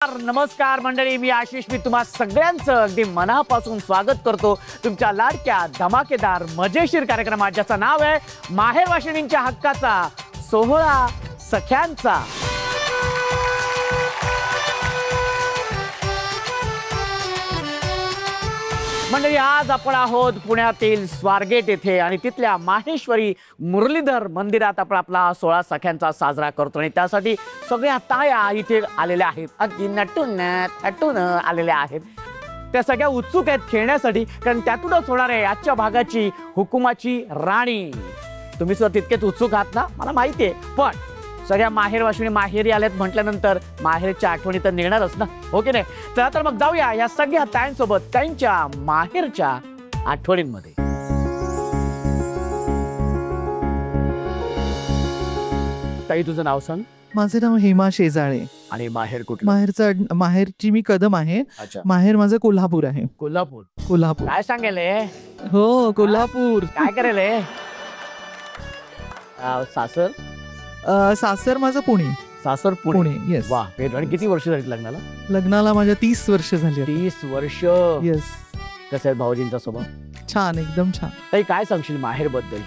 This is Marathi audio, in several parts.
नमस्कार मंडळी, मी आशिष. मी तुम्हा सगळ्यांचं अगदी मनापासून स्वागत करतो तुमच्या लाडक्या धमाकेदार मजेशीर कार्यक्रमात, ज्याचं नाव आहे माहेर वाशिणींच्या हक्काचा सोहळा सख्यांचा. मंडळी, आज आपण आहोत पुण्यातील स्वारगेट येथे आणि तिथल्या माहेश्वरी मुरलीधर मंदिरात आपण आपला सोहळा सख्यांचा साजरा करतो. आणि त्यासाठी सगळ्या ताया इथे आलेल्या आहेत, अगदी नटून आलेल्या आहेत. त्या सगळ्या उत्सुक आहेत खेळण्यासाठी, कारण त्यातूनच होणार आहे आजच्या भागाची हुकुमाची राणी. तुम्ही सुद्धा तितकेच उत्सुक आहात ना, मला माहिती आहे. पण सगळ्या माहेरवाशिणी माहेरी आल्यात म्हटल्यानंतर माहेरच्या आठवणी तर निघणारच ना, हो की नाही? चला तर मग जाऊया या सगळ्या ताईंसोबत त्यांच्या माहेरच्या आठवणींमध्ये. ताई, तुझं नाव सांग. माझं नाव हेमा शेजाळे. आणि माहेर कुठलं? माहेरची मी कदम आहे. माहेर माझं कोल्हापूर आहे. कोल्हापूर काय सांगेल? हो, कोल्हापूर. काय करेल? सासर? सासर माझं पुणे. सासर पुणे. येस. वा. आणि किती वर्ष झाली लग्नाला? लग्नाला माझ्या 30 वर्ष झाली. 30 वर्ष. येस. कसं आहे भाऊजींचा स्वभाव? छान, एकदम छान. ताई, काय सांगशील माहेर बद्दल?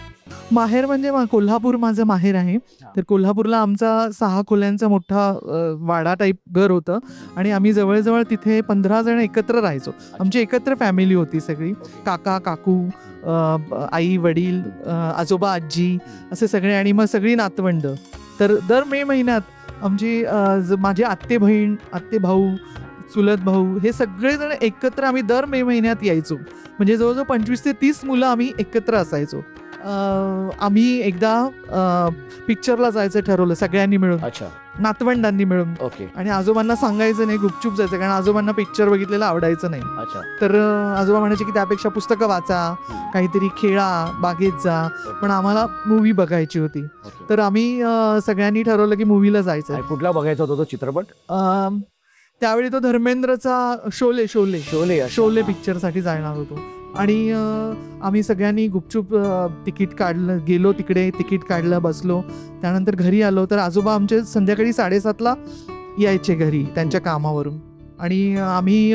माहेर म्हणजे कोल्हापूर माझं माहेर आहे. तर कोल्हापूरला आमचा 6 खोल्यांचा मोठा वाडा टाईप घर होतं आणि आम्ही जवळजवळ तिथे 15 जण एकत्र राहायचो. आमची एकत्र फॅमिली होती सगळी. काका काकू, आई वडील, आजोबा आजी असे सगळे, आणि मग सगळी नातवंड. तर दर मे महिन्यात आमची माझी आत्ते बहीण, आत्ते भाऊ, चुलत भाऊ हे सगळेजण एकत्र आम्ही दर मे महिन्यात यायचो. म्हणजे जवळजवळ 25 ते 30 मुलं आम्ही एकत्र असायचो. आम्ही एकदा पिक्चरला जायचं ठरवलं सगळ्यांनी मिळून. अच्छा. नातवंडांनी मिळून. ओके. आणि आजोबांना सांगायचं नाही, गुपचूप जायचं, कारण आजोबांना पिक्चर बघितलेलं आवडायचं नाही. अच्छा. तर आजोबा म्हणायचे की त्यापेक्षा पुस्तकं वाचा, काहीतरी खेळा, बागेत जा. पण आम्हाला मूवी बघायची होती. तर आम्ही सगळ्यांनी ठरवलं की मूवीला जायचं. कुठला बघायचा होता तो चित्रपट? त्यावेळी तो धर्मेंद्रचा शोले पिक्चरसाठी जाणार होतो. आणि आम्ही सगळ्यांनी गुपचूप तिकीट काढलं, गेलो तिकडे, तिकीट काढलं, बसलो. त्यानंतर घरी आलो तर आजोबा आमचे संध्याकाळी 7:30ला यायचे घरी त्यांच्या कामावरून. आणि आम्ही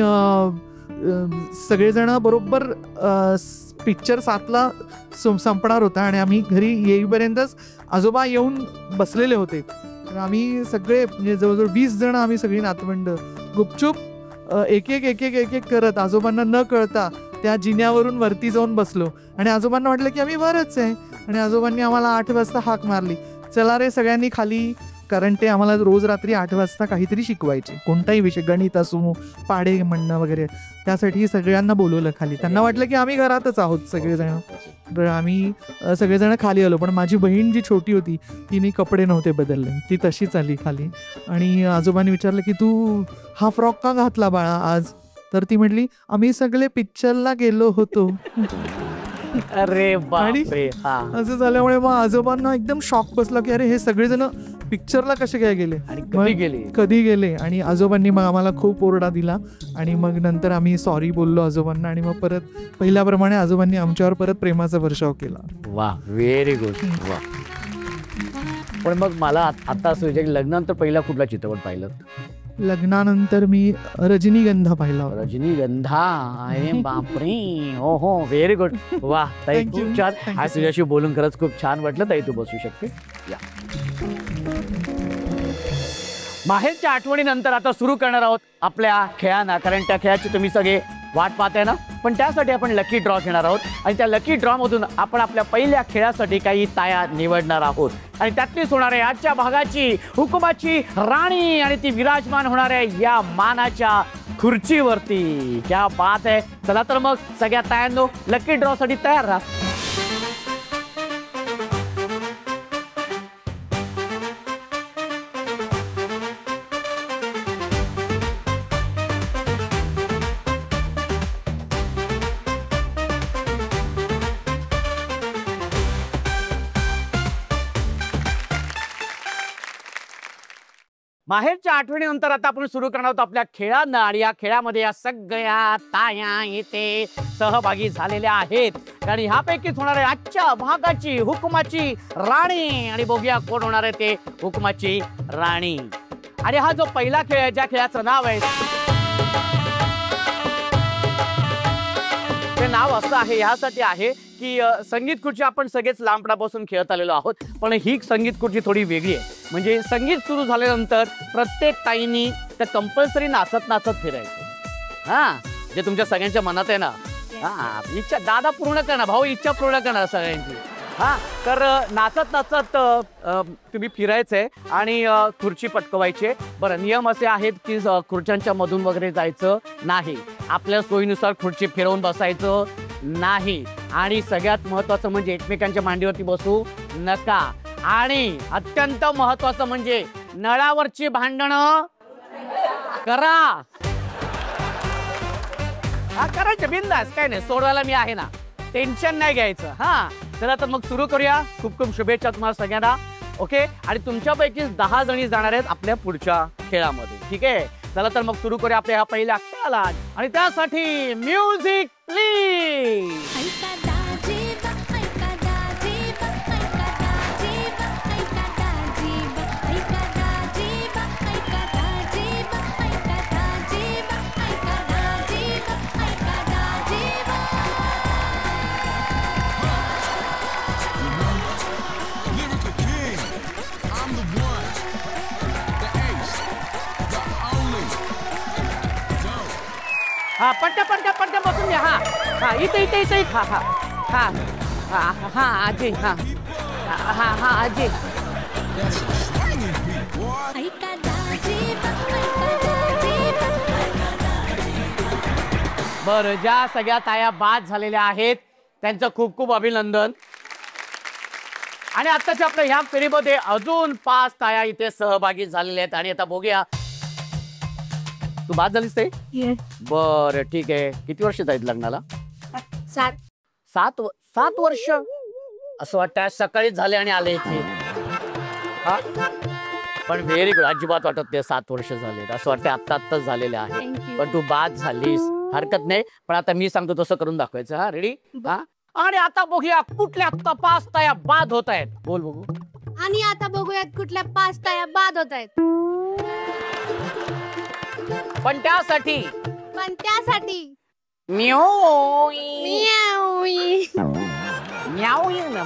सगळेजण बरोबर पिक्चर 7ला संपणार होता आणि आम्ही घरी येईपर्यंतच आजोबा येऊन बसलेले होते. तर आम्ही सगळे म्हणजे जवळजवळ 20 जण आम्ही सगळी नातवंड गुपचूप एक एक करत आजोबांना न कळता त्या जिन्यावरून वरती जाऊन बसलो. आणि आजोबांना वाटलं की आम्ही वरच आहे. आणि आजोबांनी आम्हाला 8 वाजता हाक मारली, चला रे सगळ्यांनी खाली. कारण ते आम्हाला रोज रात्री 8 वाजता काहीतरी शिकवायचे, कोणताही विषय, गणित असो, पाढे म्हणणं वगैरे. त्यासाठी सगळ्यांना बोलवलं खाली. त्यांना वाटलं की आम्ही घरातच आहोत सगळेजण. तर आम्ही सगळेजण खाली आलो. पण माझी बहीण जी छोटी होती तिने कपडे नव्हते बदलले, ती तशीच आली खाली. आणि आजोबांनी विचारलं की तू हा फ्रॉक का घातला बाळा आज? तर ती म्हटली, आम्ही सगळे पिक्चरला गेलो होतो. अरे बापरे. असं झाल्यामुळे मग आजोबांना एकदम शॉक बसला की अरे हे सगळेजण पिक्चरला कसे काय गेले आणि कधी गेले. आणि आजोबांनी मग आम्हाला खूप ओरडा दिला. आणि मग नंतर आम्ही सॉरी बोललो आजोबांना. आणि मग परत पहिल्याप्रमाणे आजोबांनी आमच्यावर परत प्रेमाचा वर्षाव केला. वा, व्हेरी गुड. वा. पण मग मला आता असं विचार, लग्नानंतर पहिला कुठला चित्रपट पाहिलं? लग्नानंतर मी रजनीगंधा पाहिला. रजनीगंधा. अरे बापरे. हो हो, व्हेरी गुड. वा ताई, खूप छान. आज तुझ्याशी बोलून खरंच खूप छान वाटलं. ताई, तू बसू शकते. या. माहेरच्या आठवणीनंतर आता सुरू करणार आहोत आपल्या खेळांना, कारण त्या खेळाची तुम्ही सगळे वाट पाहताय ना. पण त्यासाठी आपण लकी ड्रॉ घेणार आहोत आणि त्या लकी ड्रॉ मधून आपण आपल्या पहिल्या खेळासाठी काही ताया निवडणार आहोत. आणि त्यातलीच होणार आहे आजच्या भागाची हुकुमाची राणी. आणि ती विराजमान होणार आहे या मानाच्या खुर्चीवरती. क्या बात आहे. चला तर मग सगळ्या तायांनो, लकी ड्रॉ साठी तयार राहा. माहेरच्या आठवणीनंतर आता आपण सुरू करणार आहोत आपल्या खेळांना. आणि या खेळामध्ये या सगळ्या ताया इथे सहभागी झालेल्या आहेत. कारण ह्यापैकीच होणार आहे आजच्या भागाची हुकुमाची राणी. आणि बघूया कोण होणार आहे ते हुकुमाची राणी. आणि हा जो पहिला खेळ आहे, ज्या खेळाचं नाव आहे ते नाव असं आहे, यासाठी आहे की संगीत खुर्ची आपण सगळेच लांबपणापासून खेळत आलेलो आहोत, पण ही संगीत खुर्ची थोडी वेगळी आहे. म्हणजे संगीत सुरू झाल्यानंतर प्रत्येक ताईनी त्या कंपल्सरी नाचत नाचत फिरायचं. हा, जे तुमच्या सगळ्यांच्या मनात आहे ना, हा इच्छा दादा पूर्ण करणार, भाऊ इच्छा पूर्ण करणार सगळ्यांची. हा, तर नाचत नाचत तुम्ही फिरायचंय आणि खुर्ची पटकवायची. बरं, नियम असे आहेत की खुर्च्यांच्या मधून वगैरे जायचं नाही, आपल्या सोयीनुसार खुर्ची फिरवून बसायचं नाही, आणि सगळ्यात महत्वाचं म्हणजे एकमेकांच्या मांडीवरती बसू नका, आणि अत्यंत महत्वाचं म्हणजे नळावरची भांडणं करा. हा, करायचं बिंदास, काय नाही, सोडवायला मी आहे ना, टेन्शन नाही घ्यायचं. हा, चला तर मग सुरू करूया. खूप खूप शुभेच्छा तुम्हाला सगळ्यांना. ओके, आणि तुमच्यापैकी 10 जणी जाणार आहेत आपल्या पुढच्या खेळामध्ये. ठीक आहे, चला तर मग सुरू करूया आपल्या ह्या पहिल्या खेळाला, आणि त्यासाठी म्युझिक प्लीज. हा, पटकन पटकन पटकन बसून घ्या. हा हा, इथे इथे इथे. हा हा हा हा हा आजी. हा हा हा आजी. बरं, ज्या सगळ्या ताया बाद झालेल्या आहेत त्यांचं खूप खूप अभिनंदन. आणि आताच्या आपल्या ह्या फेरीमध्ये अजून 5 ताया इथे सहभागी झालेल्या आहेत. आणि आता बघूया, तू बाद झालीस ते? बरं, ठीक आहे. किती वर्ष आहेत लग्नाला? 7 वर्ष. असं वाटतं सकाळीच झाले आणि आले इथे. हा, पण व्हेरी गुड. अजिबात वाटत नाही 7 वर्ष झाले, असं वाटतं आत्ताच झालेले आहे. पण तू बाद झालीस, हरकत नाही. पण आता मी सांगतो तसं करून दाखवायचं. हा, रेडी? हा, आणि आता बघूया कुठल्या 5 ताया बाद होत आहेत. बोल बघू. आणि आता बघूयात कुठल्या 5 ताया बाद होत आहेत. पण त्यासाठी म्याऊ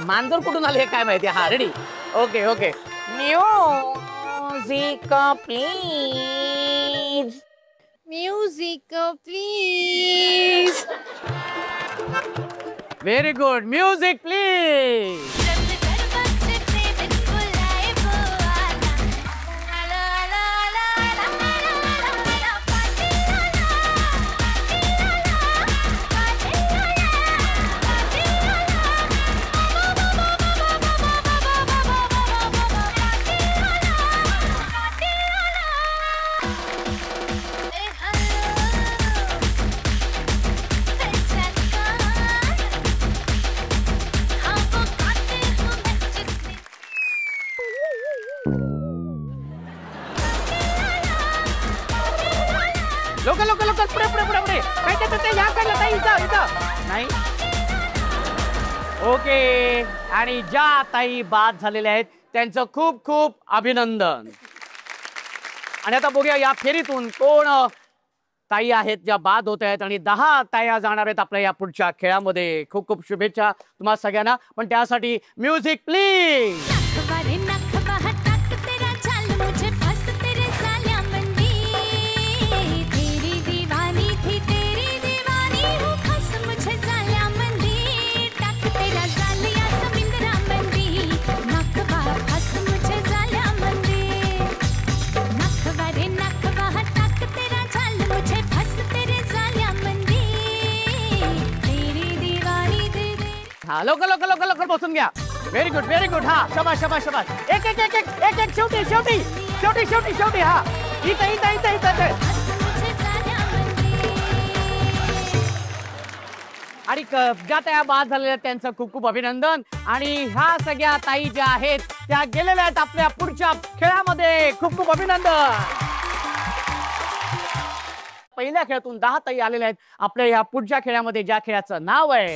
मांजर कुठून आले काय माहिती. हा, ready? Okay okay. Music please. Music please. Very good. Music please. लोक पुढे पुढे पुढे पुढे. या साईडला इथं नाही. ओके, आणि ज्या ताई बाद झालेल्या आहेत त्यांचं खूप खूप अभिनंदन. आणि आता बघूया या फेरीतून कोण ताई आहेत ज्या बाद होत आहेत, आणि 10 ताया जाणार आहेत आपल्या या पुढच्या खेळामध्ये. खूप खूप शुभेच्छा तुम्हाला सगळ्यांना. पण त्यासाठी म्युझिक प्लीज. हा, लवकर बसून घ्या. Very good very good. हा, शबाश शबाश शबाश. एक एक एक एक एक एक शेवटी शेवटी शेवटी शेवटी शेवटी. हा, इथं. आणि ज्या ताया बाद झालेल्या त्यांचं खूप खूप अभिनंदन. आणि ह्या सगळ्या ताई ज्या आहेत त्या गेलेल्या आहेत आपल्या पुढच्या खेळामध्ये. खूप खूप अभिनंदन. पहिल्या खेळातून 10 ताई आलेल्या आहेत आपल्या ह्या पुढच्या खेळामध्ये, ज्या खेळाचं नाव आहे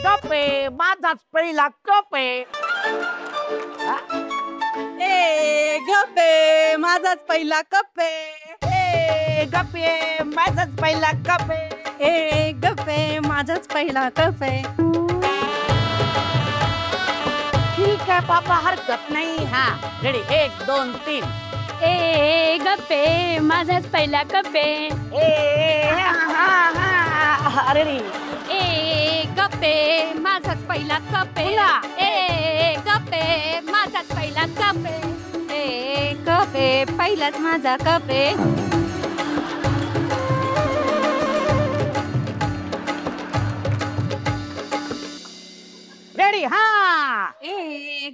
गप्पे. माझाच पहिला कप आहे. गप्पे माझाच पहिला कप्पे गप्पे माझाच पहिला कप गप्पे माझाच पहिला कप्पे. ठीक आहे पापा हरकत नाही. हा रेडी 1 2 3. गप्पे माझाच पहिला कप्पे. अरे रे गप्पे माझाच पहिला कप्पे. गप्पे माझाच पहिला कप्पे. कप्पे पहिलाच माझा कप्पे. रेडी. हा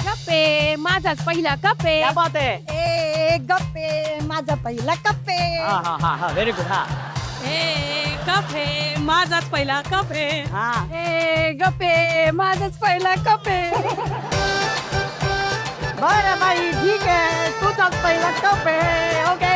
गप्पे माझाच पहिला कप्पे. क्या बात है. गप्पे माझा पहिला कप्पे. हा व्हेरी गुड. हा कप्पे माझाच पहिला कप्पे. हा गप्पे माझाच पहिला कप्पे. बरं बाई ठीक आहे तुझाच पहिला कप आहे. ओके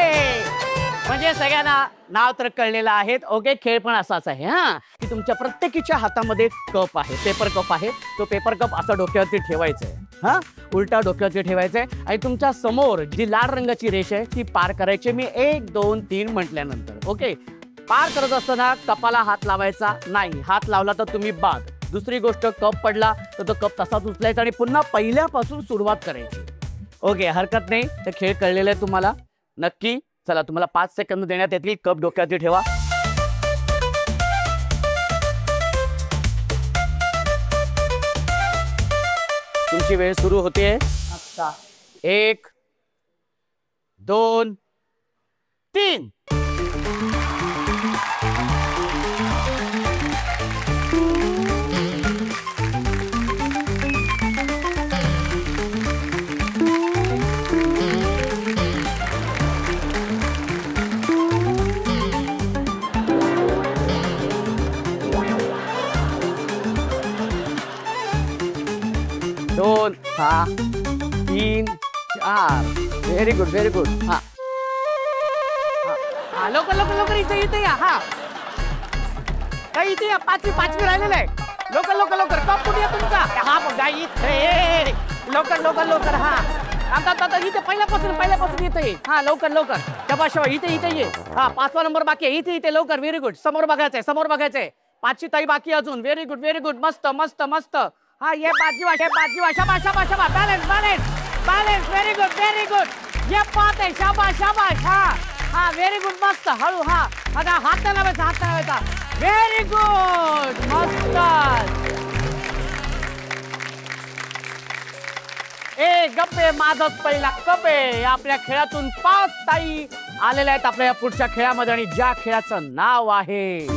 म्हणजे सगळ्यांना नाव तर कळलेलं आहे. ओके खेळ पण असाच आहे हा की तुमच्या प्रत्येकीच्या हातामध्ये कप आहे, पेपर कप आहे. तो पेपर कप असा डोक्यावरती ठेवायचा आहे. हा उलटा डोक्यावरती ठेवायचा आहे आणि तुमच्या समोर जी लाल रंगाची रेष आहे ती पार करायची मी 1 2 3 म्हटल्यानंतर. ओके पार करत असताना कपाला हात लावायचा नाही. हात लावला तर तुम्ही बाद. दुसरी गोष्ट कप पडला तर तो कप तसाच उचलायचा आणि पुन्हा पहिल्यापासून सुरुवात करायची. ओके हरकत नाही. तर खेळ कळलेला आहे तुम्हाला नक्की. चला तुम्हाला 5 सेकंद देण्यात येतील. कप डोक्यावरती ठेवा. तुमची वेळ सुरू होते. 1 2 3. दोन 6 3 4. Very good very good. हा लवकर लवकर लवकर इथे इथे या. हा काही इथे या. पाचवी राहिलेलं आहे. लवकर लवकर लवकर कप कुठे आहे तुमचा. हा बघा इथे. लवकर लवकर लवकर. हा आता इथे पहिल्यापासून इथे. हा लवकर लवकर. शबाश इथे इथे ये. हा 5वा नंबर बाकी आहे. इथे इथे लवकर. Very good. समोर बघायचंय. 5वी ताई बाकी अजून. व्हेरी गुड मस्त मस्त मस्त. हा ये बाजूवा शाबाश बॅलन्स व्हेरी गुड. ये बात आहे. शाबाश. हा व्हेरी गुड मस्त. हळू. हा बघा हात लावायचा. व्हेरी गुड मस्त. गप्पे माझाच पहिला कप आहे. आपल्या खेळातून 5 ताई आलेल्या आहेत आपल्या पुढच्या खेळामध्ये आणि ज्या खेळाचं नाव आहे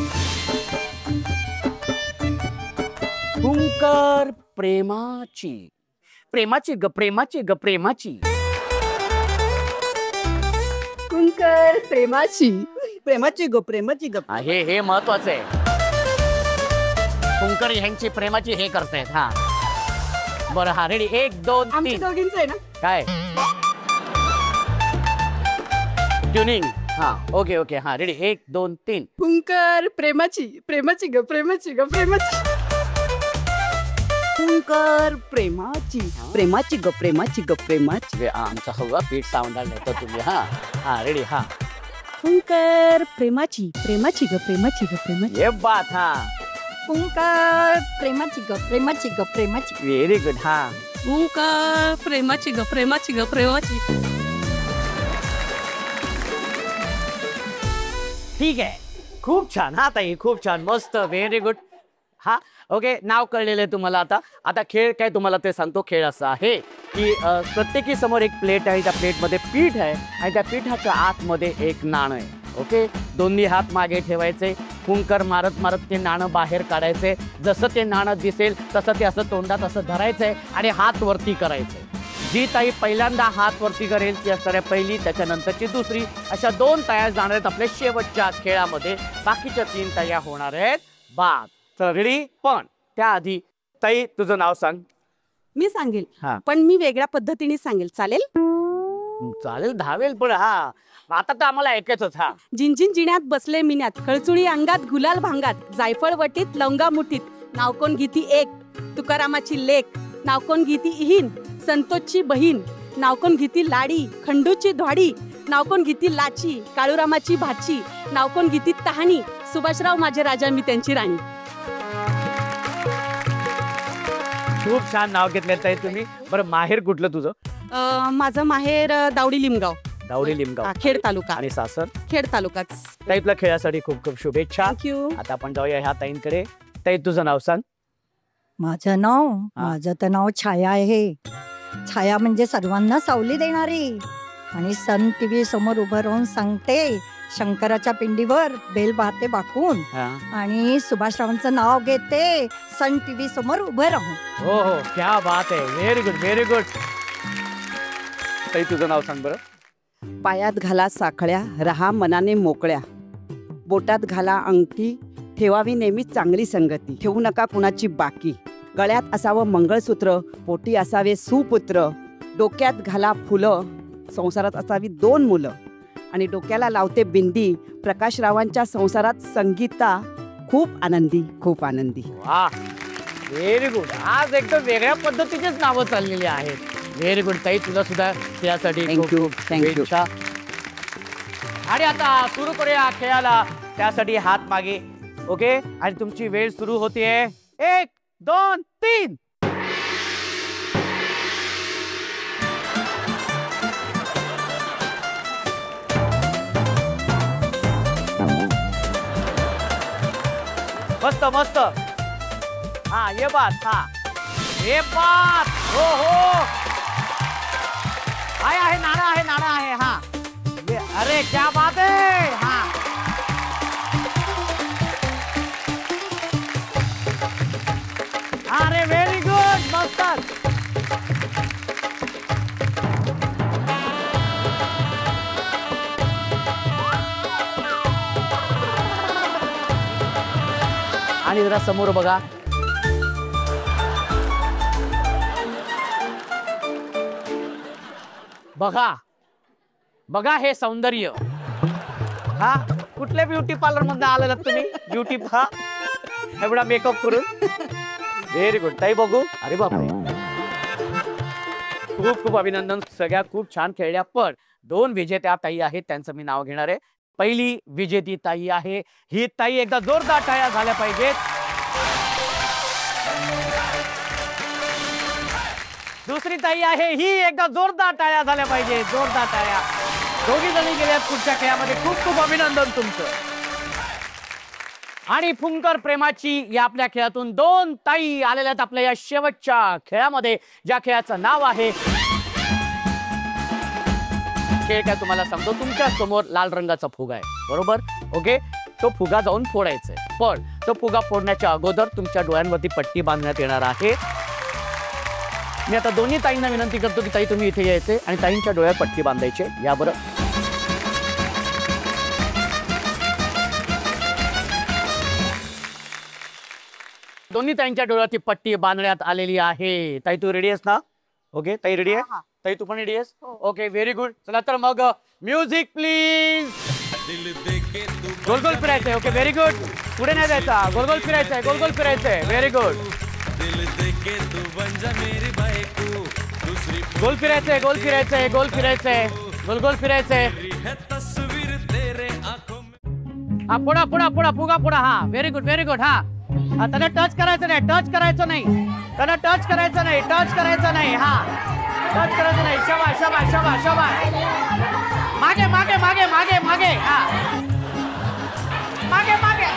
हुंकर प्रेमाची. प्रेमाची ग प्रेमाची. हुंकर प्रेमाची. हे महत्वाचं आहे. हुंकर ह्यांची प्रेमाची हे करतायत. हा बरं. हा रेडी 1 2 3. दोघींचं आहे ना. काय ट्युनिंग. हा ओके हा रेडी 1 2 3. हुंकर प्रेमाची. हुंकर प्रेमाची. आमचा हवा पीठ सावंडाल नेतो तुम्ही. हा रेडी. हा हुंकर प्रेमाची. ये बात. हा हुंकर प्रेमाची. Very good. हा हुंकर प्रेमाची. ठीक आहे. खूप छान. हा ताई खूप छान मस्त. Very good. हा ओके नाव कळलेलं आहे तुम्हाला. आता खेळ काय तुम्हाला ते सांगतो. खेळ असा आहे की प्रत्येकी समोर एक प्लेट आहे. त्या प्लेटमध्ये पीठ आहे आणि त्या पिठाच्या आतमध्ये एक नाणं आहे. ओके दोन्ही हात मागे ठेवायचे. हुंकर मारत ते नाणं बाहेर काढायचे. जसं ते नाणं दिसेल तसं ते असं तोंडात असं धरायचंय आणि हात वरती करायचे. जी ताई पहिल्यांदा हात वरती करेल ती असणार आहे पहिली. त्याच्यानंतरची दुसरी. अशा 2 ताया जाणार आहेत आपल्या शेवटच्या खेळामध्ये. बाकीच्या 3 ताया होणार आहेत बाद. तर रेडी. पण त्याआधी ताई तुझं नाव सांग. मी सांगेल हा. पण मी वेगळ्या पद्धतीने सांगेल. चालेल धावेल पण. हा आता तर आम्हाला ऐकायचंच. हा जिंजिन जिण्यात बसले मिन्यात. कळचुळी अंगात गुलाल भांगात. जायफळ वटीत लवंगा मुठीत. नाव कोण गीती एक. तुकारामाची लेक. नाव कोण गीती इहीन. संतोषची बहीण. नाव कोण घेतील लाडी, खंडूची ध्वाडी, नाव कोण घेतील लाची, काळूरामाची भाची, नाव कोण घेतील तहाणी, सुभाषराव माझे राजा मी त्यांची राणी. खूप छान नाव घेतलं ताई तुम्ही. बरं माहेर कुठलं तुझं? माझं माहेर दावडी लिमगाव, दावडी लिमगाव, खेड तालुका. आणि सासर खेड तालुकाच. ताई तुला खेळासाठी खूप खूप शुभेच्छा. थँक्यू. आता आपण जाऊया ह्या ताईंकडे. ताई तुझं नाव सांग. माझं तर नाव छाया आहे. छाया म्हणजे सर्वांना सावली देणारी. आणि सन टीव्ही समोर उभं राहून सांगते, शंकराच्या पिंडीवर बेल वाहते बाकून, आणि सुभाषरावांचं नाव घेते सन टीव्ही समोर उभं राहून. हो हो, क्या बात आहे. Very good, very good. ताई तुझं नाव सांग बरं. पायात घाला साखळ्या, रहा मनाने मोकळ्या, बोटात घाला अंगठी, ठेवावी नेहमी चांगली संगती, ठेवू नका कुणाची बाकी, गळ्यात असावं मंगळसूत्र, पोटी असावे सुपुत्र, डोक्यात घाला फुलं, संसारात असावी 2 मुलं, आणि डोक्याला लावते बिंदी, प्रकाशरावांच्या संसारात संगीता खूप आनंदी, खूप आनंदी. वा, व्हेरी गुड. आज एकदम वेगळ्या पद्धतीचेच नावं चाललेली आहेत. व्हेरी गुड ताई, तुला सुद्धा त्यासाठी थँक्यू, थँक्यू. आणि आता सुरू करूया खेळाला. त्यासाठी हात मागे. ओके, आणि तुमची वेळ सुरू होतीये. 1 2 3. मस्त मस्त. हा, ये बात. हा, ये बात. हो हो, आहे नाणं आहे, नाणं आहे. हा, अरे क्या बात है. हा, अरे व्हेरी गुड, मस्त. आणि जरा समोर बघा. बघा बघा हे सौंदर्य. हा, कुठल्या ब्युटी पार्लर मध्ये आलेला तुम्ही? ब्युटी, हा, एवढा मेकअप करून. व्हेरी गुड ताई. बघू. अरे बापरे, खूप खूप अभिनंदन. सगळ्या खूप छान खेळल्या. पण 2 विजेत्या ताई आहेत, त्यांचं मी नाव घेणार आहे. पहिली विजेती ताई आहे ही ताई. एकदा जोरदार टाळ्या झाल्या पाहिजेत. दुसरी ताई आहे ही. एकदा जोरदार टाळ्या झाल्या पाहिजे, जोरदार टाळ्या. दोघी जणी गेल्यात पुढच्या खेळामध्ये. खूप खूप अभिनंदन तुमचं. आणि फुंकर प्रेमाची या आपल्या खेळातून 2 ताई आलेल्या आहेत आपल्या या शेवटच्या खेळामध्ये, ज्या खेळाचं नाव आहे. खेळ काय तुम्हाला सांगतो. तुमच्या समोर लाल रंगाचा फुगा आहे, बरोबर? ओके, तो फुगा जाऊन फोडायचा आहे. पण तो फुगा फोडण्याच्या अगोदर तुमच्या डोळ्यांवरती पट्टी बांधण्यात येणार आहे. मी आता दोन्ही ताईंना विनंती करतो की ताई तुम्ही इथे यायचे आणि ताईंच्या डोळ्यात पट्टी बांधायची. या बरं. दोन्ही ताईंच्या डोळ्यात पट्टी बांधण्यात आलेली आहे. ताई तू रेडी आहेस ना? ओके ताई रेडी आहे. ताई तू पण रेडी आहेस? Okay, very good. चला तर मग म्युझिक प्लीज. गोल गोल फिरायचंय. Okay, very good. पुढे नाही जायचा, गोल गोल फिरायचंय, गोल गोल फिरायचंय. Very good. गोल फिरायचंय, गोल फिरायचंय, गोल फिरायचंय, गोल गोल फिरायचंय. हा, पुढा पुढा पुढा फुगा पुढा. हा, व्हेरी गुड, व्हेरी गुड. हा, त्याला टच करायचं नाही, टच करायचं नाही, त्याला टच करायचं नाही, टच करायचं नाही. हा, टच करायचं नाही. शाबास शाबास शाबास शाबास. मागे मागे मागे मागे मागे. हा, मागे मागे.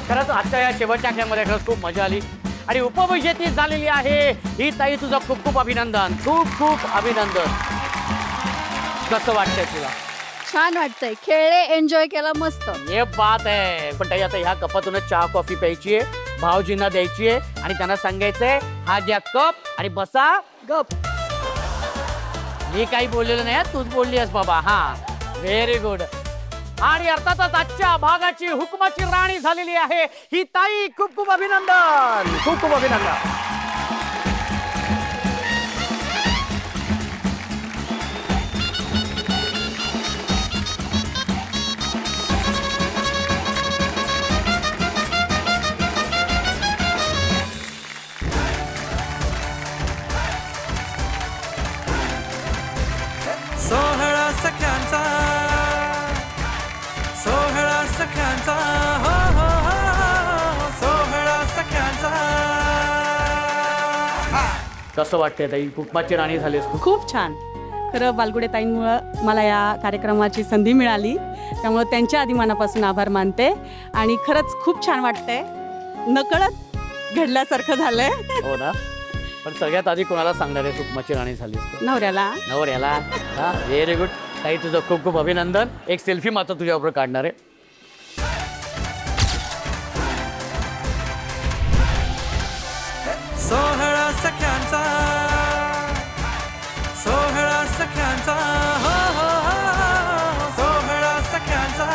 खरंच आजच्या या शेवटच्या खेळामध्ये खरंच खूप मजा आली आणि उपविजेती झालेली आहे ही ताई. तुझं खूप खूप अभिनंदन, खूप खूप अभिनंदन. कसं वाटतंय तुला? छान वाटतंय. खेळले, एन्जॉय केला, मस्त. हे बात आहे. पण ताई आता ह्या कपातूनच चहा कॉफी प्यायची आहे, भाऊजींना द्यायची आहे आणि त्यांना सांगायचंय हा घ्या कप आणि बसा गप. मी काही बोललेलं नाही, तूच बोलली आहेस बाबा. हा, व्हेरी गुड. आणि अर्थातच आजच्या भागाची हुकमाची राणी झालेली आहे ही ताई. खूप खूप अभिनंदन, खूप खूप अभिनंदन. सख्यांचा हो हो हो सोहळा सख्यांचा. कसं वाटतंय ताई, कुकमाची राणी झालीस तू? खूप छान. खरं बालगुडे ताईंमुळं मला या कार्यक्रमाची संधी मिळाली, त्यामुळं त्यांच्या आधी मनापासून आभार मानते. आणि खरंच खूप छान वाटतंय, नकळत घडल्यासारखं झालंय. हो ना. पण सगळ्यात आधी कोणाला सांगणार आहे कुकमाची राणी झालीस तू? नवऱ्याला. नवऱ्याला. हा, व्हेरी गुड ताई, तुझं खूप खूप अभिनंदन. एक सेल्फी मात्र तुझ्याबरोबर काढणार आहे. सोहळा सख्यांचा सोहळा सख्यांचा हो हो हो सोहळा सख्यांचा.